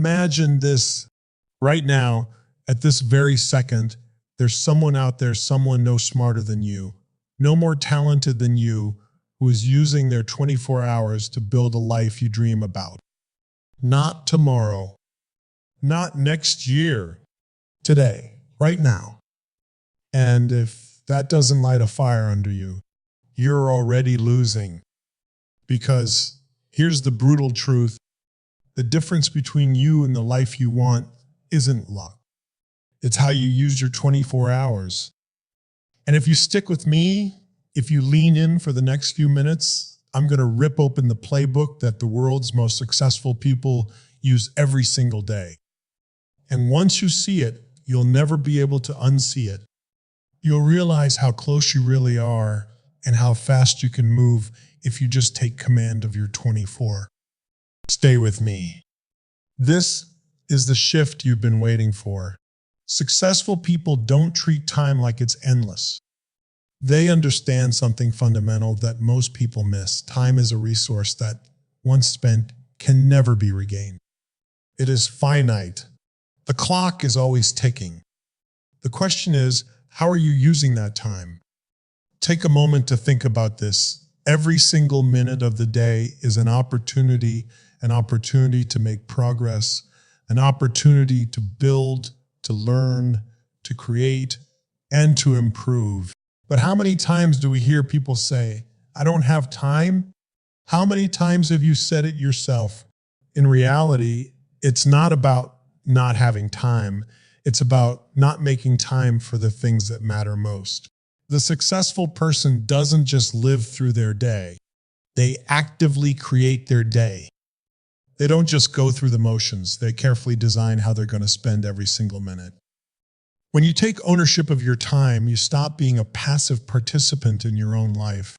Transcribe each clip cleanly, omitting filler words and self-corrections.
Imagine this right now, at this very second, there's someone out there, someone no smarter than you, no more talented than you, who is using their 24 hours to build a life you dream about. Not tomorrow, not next year, today, right now. And if that doesn't light a fire under you, you're already losing. Because here's the brutal truth. The difference between you and the life you want isn't luck. It's how you use your 24 hours. And if you stick with me, if you lean in for the next few minutes, I'm going to rip open the playbook that the world's most successful people use every single day. And once you see it, you'll never be able to unsee it. You'll realize how close you really are and how fast you can move if you just take command of your 24. Stay with me. This is the shift you've been waiting for. Successful people don't treat time like it's endless. They understand something fundamental that most people miss. Time is a resource that, once spent, can never be regained. It is finite. The clock is always ticking. The question is, how are you using that time? Take a moment to think about this. Every single minute of the day is an opportunity to make progress, an opportunity to build, to learn, to create, and to improve. But how many times do we hear people say, I don't have time? How many times have you said it yourself? In reality, it's not about not having time. It's about not making time for the things that matter most. The successful person doesn't just live through their day. They actively create their day. They don't just go through the motions. They carefully design how they're going to spend every single minute. When you take ownership of your time, you stop being a passive participant in your own life.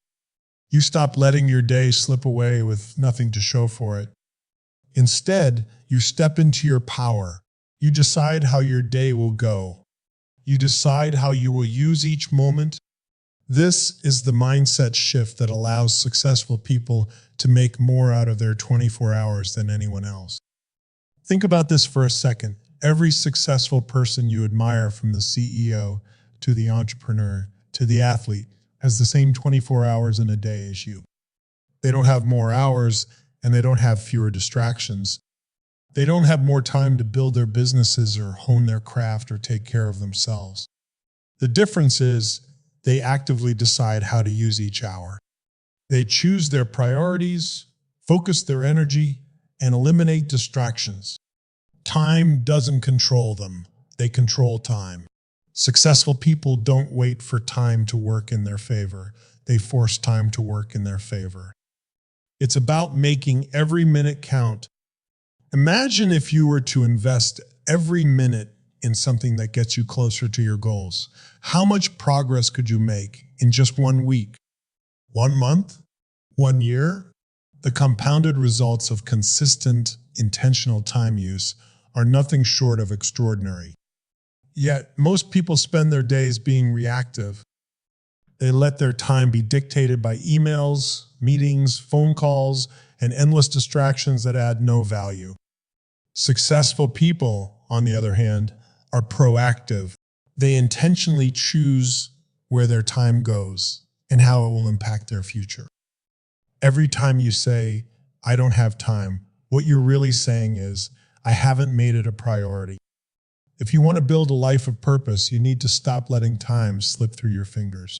You stop letting your day slip away with nothing to show for it. Instead, you step into your power. You decide how your day will go. You decide how you will use each moment. This is the mindset shift that allows successful people to make more out of their 24 hours than anyone else. Think about this for a second. Every successful person you admire, from the CEO to the entrepreneur to the athlete, has the same 24 hours in a day as you. They don't have more hours, and they don't have fewer distractions. They don't have more time to build their businesses or hone their craft or take care of themselves. The difference is they actively decide how to use each hour. They choose their priorities, focus their energy, and eliminate distractions. Time doesn't control them. They control time. Successful people don't wait for time to work in their favor. They force time to work in their favor. It's about making every minute count. Imagine if you were to invest every minute in something that gets you closer to your goals. How much progress could you make in just 1 week, 1 month, 1 year? The compounded results of consistent, intentional time use are nothing short of extraordinary. Yet, most people spend their days being reactive. They let their time be dictated by emails, meetings, phone calls, and endless distractions that add no value. Successful people, on the other hand, are proactive. They intentionally choose where their time goes and how it will impact their future. Every time you say, I don't have time, what you're really saying is, I haven't made it a priority. If you want to build a life of purpose, you need to stop letting time slip through your fingers.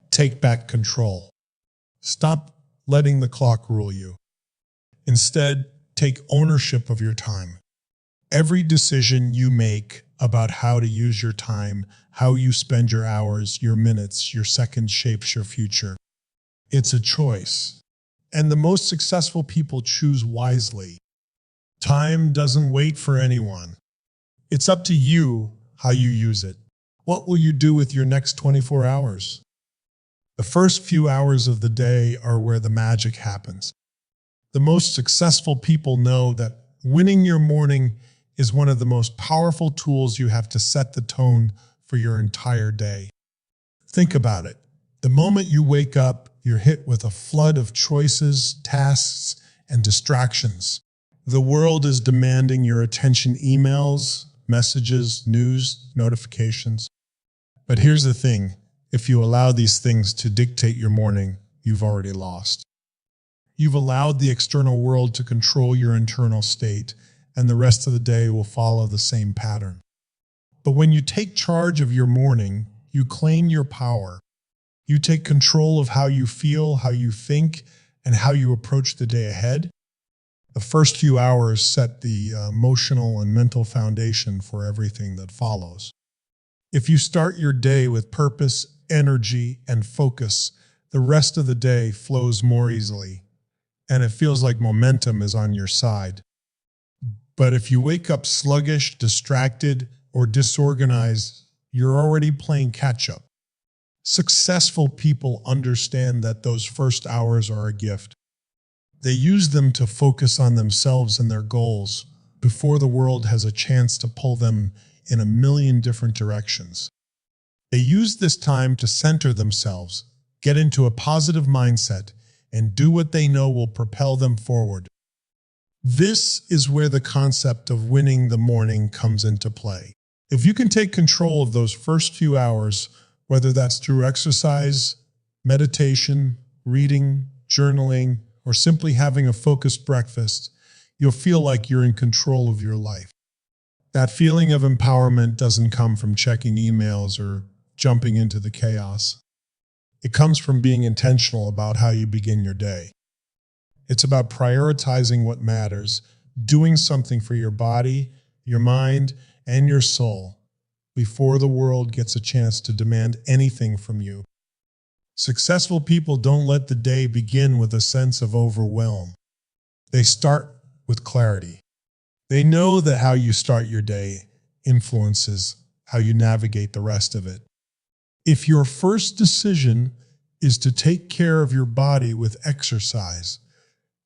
Take back control. Stop letting the clock rule you. Instead, take ownership of your time. Every decision you make about how to use your time, how you spend your hours, your minutes, your seconds shapes your future. It's a choice. And the most successful people choose wisely. Time doesn't wait for anyone. It's up to you how you use it. What will you do with your next 24 hours? The first few hours of the day are where the magic happens. The most successful people know that winning your morning is one of the most powerful tools you have to set the tone for your entire day. Think about it. The moment you wake up, you're hit with a flood of choices, tasks, and distractions. The world is demanding your attention: emails, messages, news, notifications. But here's the thing. If you allow these things to dictate your morning, you've already lost. You've allowed the external world to control your internal state, and the rest of the day will follow the same pattern. But when you take charge of your morning, you claim your power. You take control of how you feel, how you think, and how you approach the day ahead. The first few hours set the emotional and mental foundation for everything that follows. If you start your day with purpose, energy, and focus, the rest of the day flows more easily, and it feels like momentum is on your side. But if you wake up sluggish, distracted, or disorganized, you're already playing catch-up. Successful people understand that those first hours are a gift. They use them to focus on themselves and their goals before the world has a chance to pull them in a million different directions. They use this time to center themselves, get into a positive mindset, and do what they know will propel them forward. This is where the concept of winning the morning comes into play. If you can take control of those first few hours, whether that's through exercise, meditation, reading, journaling, or simply having a focused breakfast, you'll feel like you're in control of your life. That feeling of empowerment doesn't come from checking emails or jumping into the chaos. It comes from being intentional about how you begin your day. It's about prioritizing what matters, doing something for your body, your mind, and your soul before the world gets a chance to demand anything from you. Successful people don't let the day begin with a sense of overwhelm. They start with clarity. They know that how you start your day influences how you navigate the rest of it. If your first decision is to take care of your body with exercise,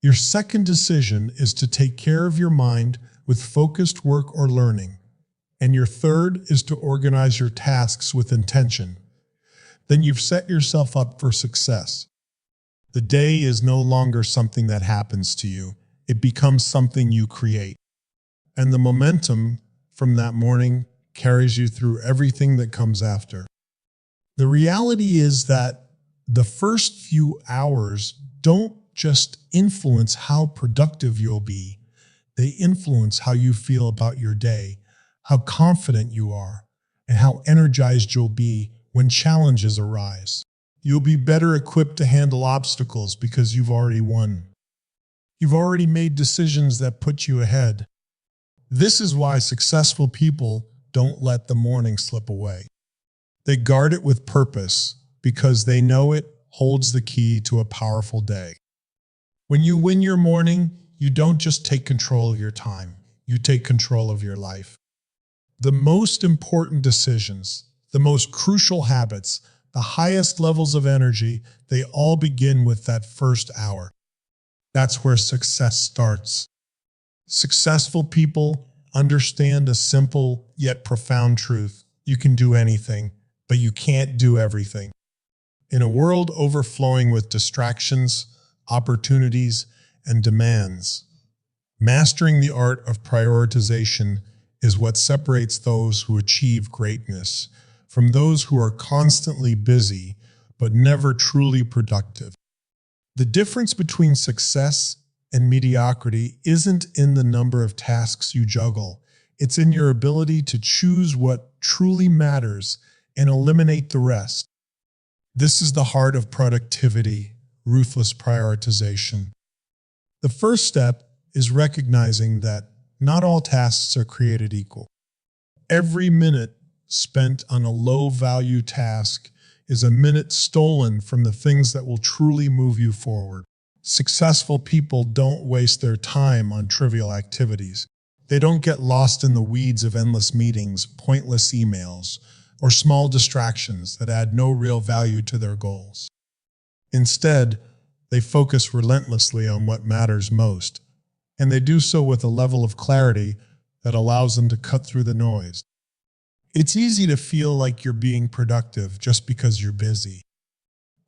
your second decision is to take care of your mind with focused work or learning, and your third is to organize your tasks with intention, then you've set yourself up for success. The day is no longer something that happens to you. It becomes something you create. And the momentum from that morning carries you through everything that comes after. The reality is that the first few hours don't just influence how productive you'll be. They influence how you feel about your day, how confident you are, and how energized you'll be when challenges arise. You'll be better equipped to handle obstacles because you've already won. You've already made decisions that put you ahead. This is why successful people don't let the morning slip away. They guard it with purpose because they know it holds the key to a powerful day. When you win your morning, you don't just take control of your time, you take control of your life. The most important decisions, the most crucial habits, the highest levels of energy, they all begin with that first hour. That's where success starts. Successful people understand a simple yet profound truth. You can do anything, but you can't do everything. In a world overflowing with distractions, opportunities, and demands, mastering the art of prioritization is what separates those who achieve greatness from those who are constantly busy but never truly productive. The difference between success and mediocrity isn't in the number of tasks you juggle. It's in your ability to choose what truly matters and eliminate the rest. This is the heart of productivity, ruthless prioritization. The first step is recognizing that not all tasks are created equal. Every minute spent on a low-value task is a minute stolen from the things that will truly move you forward. Successful people don't waste their time on trivial activities. They don't get lost in the weeds of endless meetings, pointless emails, or small distractions that add no real value to their goals. Instead, they focus relentlessly on what matters most, and they do so with a level of clarity that allows them to cut through the noise. It's easy to feel like you're being productive just because you're busy.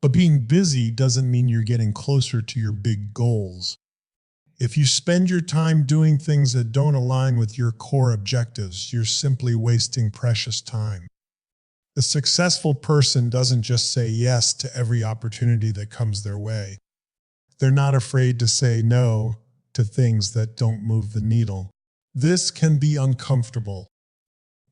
But being busy doesn't mean you're getting closer to your big goals. If you spend your time doing things that don't align with your core objectives, you're simply wasting precious time. The successful person doesn't just say yes to every opportunity that comes their way. They're not afraid to say no to things that don't move the needle. This can be uncomfortable.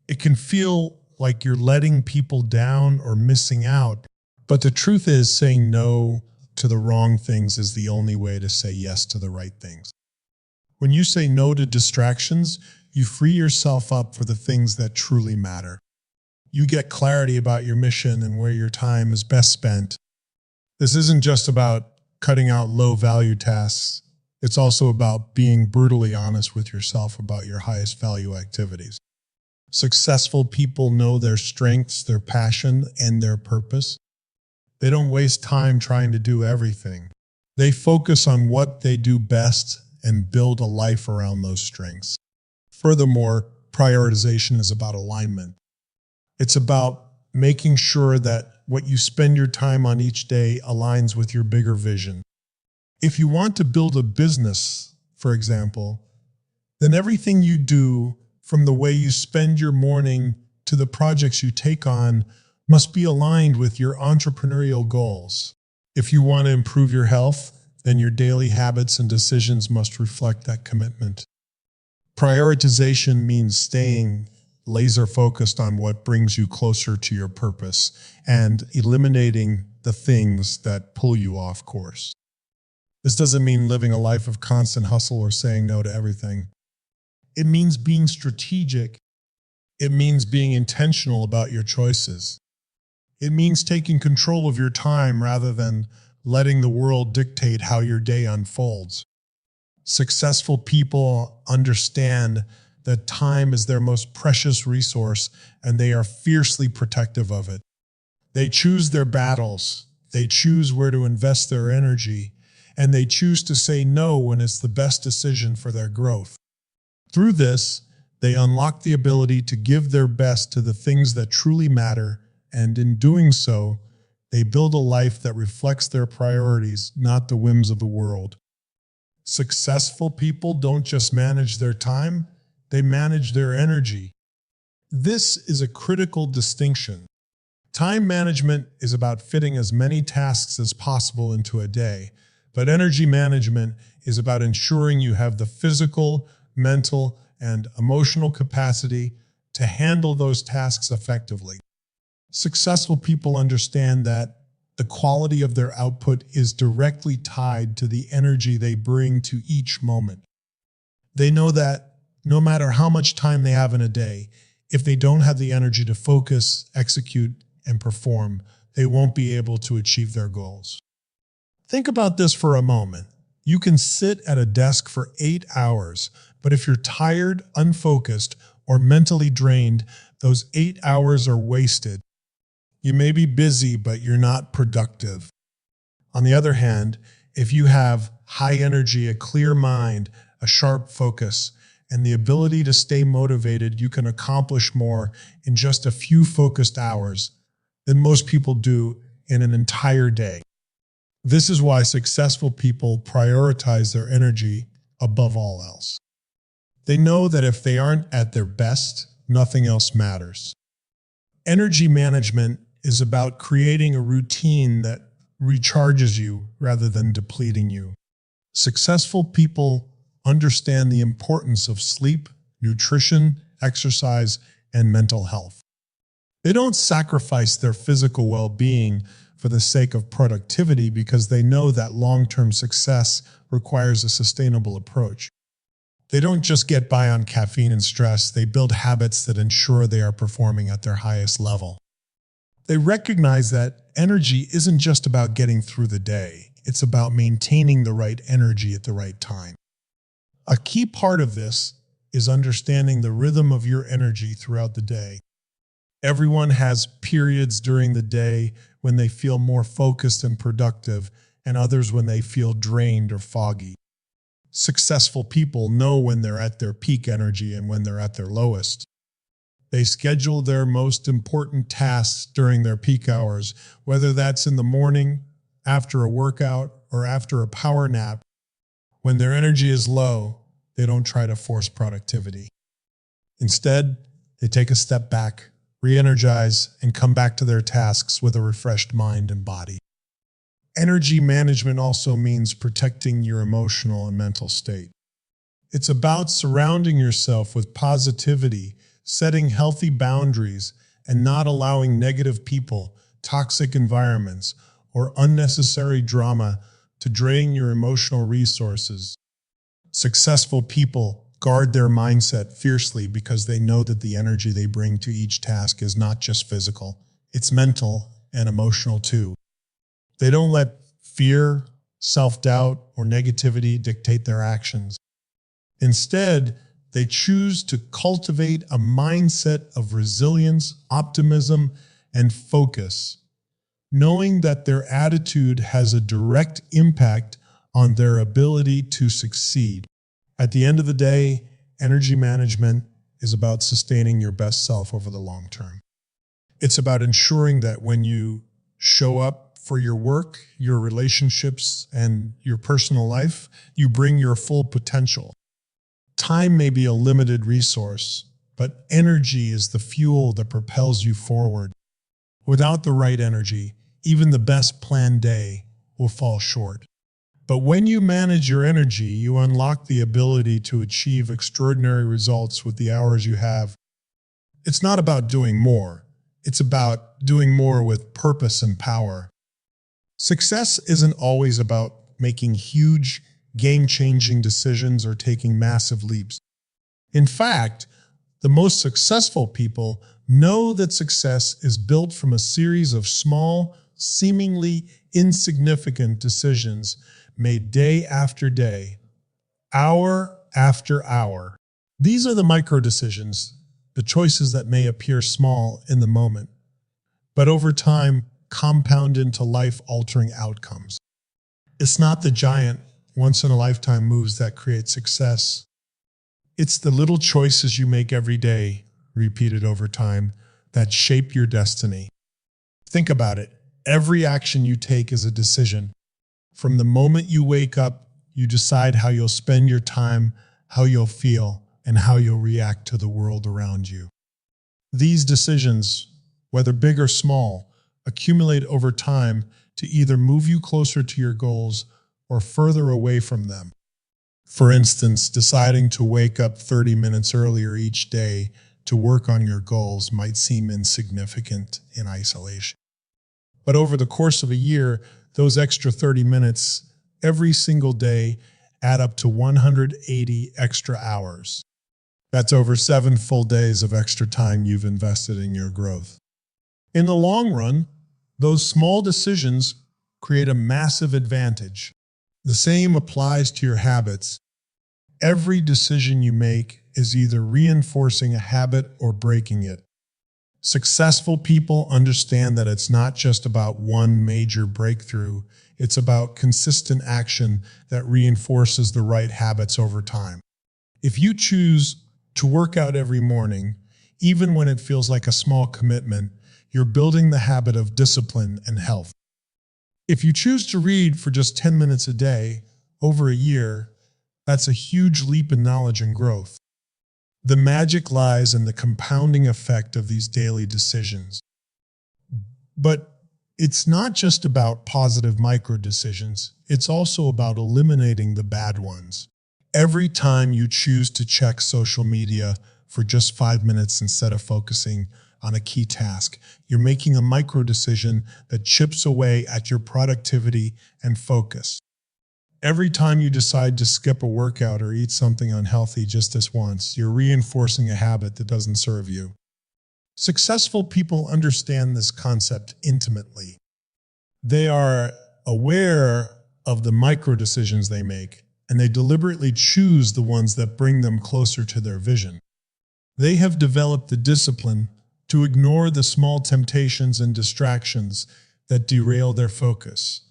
It can feel like you're letting people down or missing out. But the truth is, saying no to the wrong things is the only way to say yes to the right things. When you say no to distractions, you free yourself up for the things that truly matter. You get clarity about your mission and where your time is best spent. This isn't just about cutting out low-value tasks. It's also about being brutally honest with yourself about your highest value activities. Successful people know their strengths, their passion, and their purpose. They don't waste time trying to do everything. They focus on what they do best and build a life around those strengths. Furthermore, prioritization is about alignment. It's about making sure that what you spend your time on each day aligns with your bigger vision. If you want to build a business, for example, then everything you do, from the way you spend your morning to the projects you take on, must be aligned with your entrepreneurial goals. If you want to improve your health, then your daily habits and decisions must reflect that commitment. Prioritization means staying laser focused on what brings you closer to your purpose and eliminating the things that pull you off course. This doesn't mean living a life of constant hustle or saying no to everything. It means being strategic. It means being intentional about your choices. It means taking control of your time rather than letting the world dictate how your day unfolds. Successful people understand that time is their most precious resource, and they are fiercely protective of it. They choose their battles, they choose where to invest their energy, and they choose to say no when it's the best decision for their growth. Through this, they unlock the ability to give their best to the things that truly matter, and in doing so, they build a life that reflects their priorities, not the whims of the world. Successful people don't just manage their time, they manage their energy. This is a critical distinction. Time management is about fitting as many tasks as possible into a day, but energy management is about ensuring you have the physical, mental, and emotional capacity to handle those tasks effectively. Successful people understand that the quality of their output is directly tied to the energy they bring to each moment. They know that no matter how much time they have in a day, if they don't have the energy to focus, execute, and perform, they won't be able to achieve their goals. Think about this for a moment. You can sit at a desk for 8 hours, but if you're tired, unfocused, or mentally drained, those 8 hours are wasted. You may be busy, but you're not productive. On the other hand, if you have high energy, a clear mind, a sharp focus, and the ability to stay motivated, you can accomplish more in just a few focused hours than most people do in an entire day. This is why successful people prioritize their energy above all else. They know that if they aren't at their best, nothing else matters. Energy management is about creating a routine that recharges you rather than depleting you. Successful people understand the importance of sleep, nutrition, exercise, and mental health. They don't sacrifice their physical well-being for the sake of productivity because they know that long-term success requires a sustainable approach. They don't just get by on caffeine and stress, they build habits that ensure they are performing at their highest level. They recognize that energy isn't just about getting through the day, it's about maintaining the right energy at the right time. A key part of this is understanding the rhythm of your energy throughout the day. Everyone has periods during the day when they feel more focused and productive, and others when they feel drained or foggy. Successful people know when they're at their peak energy and when they're at their lowest. They schedule their most important tasks during their peak hours, whether that's in the morning, after a workout, or after a power nap. When their energy is low, they don't try to force productivity. Instead, they take a step back, re-energize, and come back to their tasks with a refreshed mind and body. Energy management also means protecting your emotional and mental state. It's about surrounding yourself with positivity, setting healthy boundaries, and not allowing negative people, toxic environments, or unnecessary drama to drain your emotional resources. Successful people guard their mindset fiercely because they know that the energy they bring to each task is not just physical, it's mental and emotional too. They don't let fear, self-doubt, or negativity dictate their actions. Instead, they choose to cultivate a mindset of resilience, optimism, and focus, knowing that their attitude has a direct impact on their ability to succeed. At the end of the day, energy management is about sustaining your best self over the long term. It's about ensuring that when you show up for your work, your relationships, and your personal life, you bring your full potential. Time may be a limited resource, but energy is the fuel that propels you forward. Without the right energy, even the best planned day will fall short. But when you manage your energy, you unlock the ability to achieve extraordinary results with the hours you have. It's not about doing more. It's about doing more with purpose and power. Success isn't always about making huge, game-changing decisions or taking massive leaps. In fact, the most successful people know that success is built from a series of small, seemingly insignificant decisions made day after day, hour after hour. These are the micro decisions, the choices that may appear small in the moment, but over time compound into life-altering outcomes. It's not the giant, once-in-a-lifetime moves that create success. It's the little choices you make every day, repeated over time, that shape your destiny. Think about it. Every action you take is a decision. From the moment you wake up, you decide how you'll spend your time, how you'll feel, and how you'll react to the world around you. These decisions, whether big or small, accumulate over time to either move you closer to your goals or further away from them. For instance, deciding to wake up 30 minutes earlier each day to work on your goals might seem insignificant in isolation. But over the course of a year, those extra 30 minutes every single day add up to 180 extra hours. That's over 7 full days of extra time you've invested in your growth. In the long run, those small decisions create a massive advantage. The same applies to your habits. Every decision you make is either reinforcing a habit or breaking it. Successful people understand that it's not just about one major breakthrough, it's about consistent action that reinforces the right habits over time. If you choose to work out every morning, even when it feels like a small commitment, you're building the habit of discipline and health. If you choose to read for just 10 minutes a day, over a year, that's a huge leap in knowledge and growth. The magic lies in the compounding effect of these daily decisions. But it's not just about positive micro decisions, it's also about eliminating the bad ones. Every time you choose to check social media for just 5 minutes instead of focusing on a key task, you're making a micro decision that chips away at your productivity and focus. Every time you decide to skip a workout or eat something unhealthy just this once, you're reinforcing a habit that doesn't serve you. Successful people understand this concept intimately. They are aware of the micro decisions they make, and they deliberately choose the ones that bring them closer to their vision. They have developed the discipline to ignore the small temptations and distractions that derail their focus,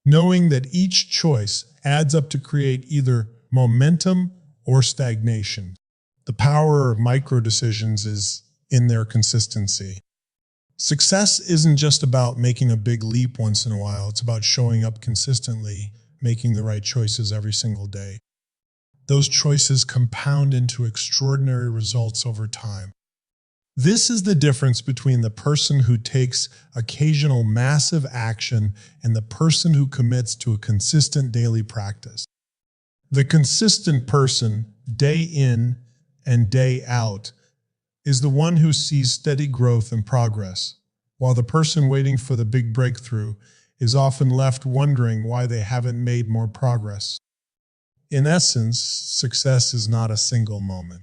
knowing that each choice adds up to create either momentum or stagnation. The power of micro decisions is in their consistency. Success isn't just about making a big leap once in a while, it's about showing up consistently, making the right choices every single day. Those choices compound into extraordinary results over time. This is the difference between the person who takes occasional massive action and the person who commits to a consistent daily practice. The consistent person, day in and day out, is the one who sees steady growth and progress, while the person waiting for the big breakthrough is often left wondering why they haven't made more progress. In essence, success is not a single moment.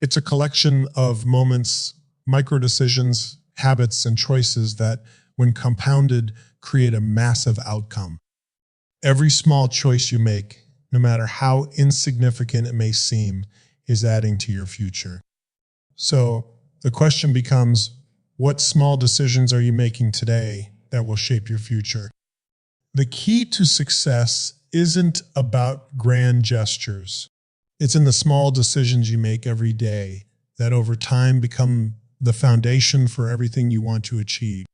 It's a collection of moments, micro decisions, habits, and choices that, when compounded, create a massive outcome. Every small choice you make, no matter how insignificant it may seem, is adding to your future. So the question becomes, what small decisions are you making today that will shape your future? The key to success isn't about grand gestures. It's in the small decisions you make every day that over time become the foundation for everything you want to achieve.